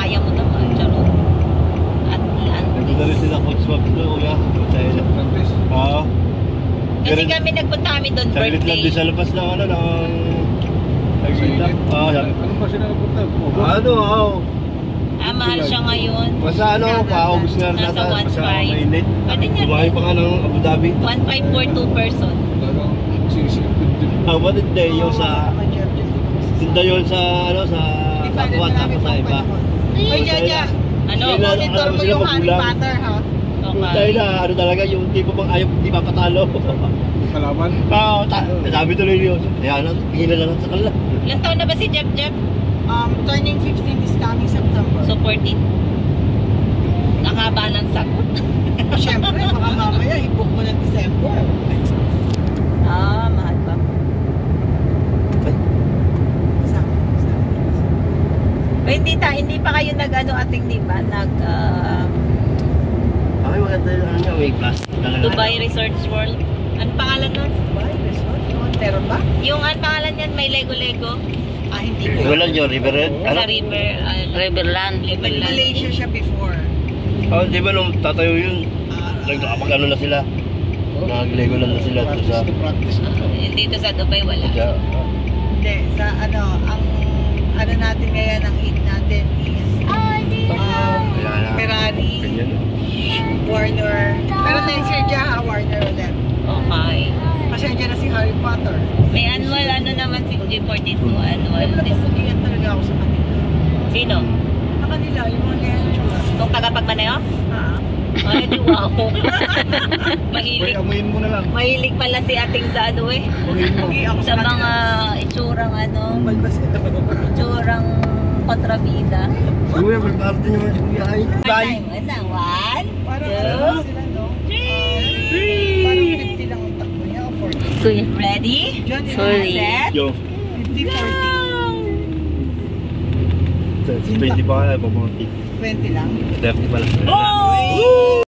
kaya mo naman. Charot. At Nandito na rin sila coach swap doon, kuya. Oo. kasi kami nagpunta kami doon Saglit lang din birthday. sa labas ng ano, ng... Nagsinta. Ano ba sila nagpunta? Ano, oo. Mahal siya ngayon. Basta ano, paubos nga rin Nasa natin. Basta 1.5. mainit. Pwede niya Bumahay pa nga ng Abu Dhabi. 1.5 for 2 person. What did they yung sa... Tinda yun sa, ano, sa... Kapwa, tapos sa iba. Uy, Jaja. Ano? Monitor mo yung Harry Potter, ha? Tayo na, ano talaga, yung tipo pang ayaw, di papatalo. Kalaban? Oo, sabi tuloy yun. Kaya na, hila na lang sa kanila. Ilang taon na ba si Jeff Jeff? Turning 15 this coming September. So 14. Nakaba ng sagot. Siyempre, baka mamaya i-book mo ng December. Mahal pa. Hindi pa kayo nag-ano ating di ba? Okay, maganda yung ano niya, may plastic talaga. Dubai Resorts World. Ano pangalan nun? Dubai Resort? Meron ba? Yung ano pangalan yan, may Lego-Lego. Hindi ko. Wala yun, Riverhead. Sa Riverland. Malaysia siya before. Oh, di ba nung tatayo yun, nagkakapag ano na sila. Nag-Lego lang na sila to sa... Dito sa Dubai wala. Hindi, sa ang ano natin ngayon, ang hit natin is Ferrari, Warner. Pero next year dyan ha, Warner ulit. Okay. Pasensya na si Harry Potter. May annual ano naman si G42 annual. Napupugian talaga ako sa kanila. Sino? Sa kanila, yung mga ganyan tsura. Nung tagapagmanayo? Ha? Ay, di wow. Mahilig. Amuin mo na lang. Mahilig pala si ating sa ano eh. Pugi ako Sa mga itsurang ano, Balbas ito. itsurang kontrabida. Kuya, magparte naman si Kuya Ay. Bye! One, Parang two, ano sila, no? Parang 50 lang ang takbo niya o 40. three. Ready? Diyan, Sorry. Set. Yo, 50, 20 pa kaya, 40. 20 lang. 30 pala. Oh!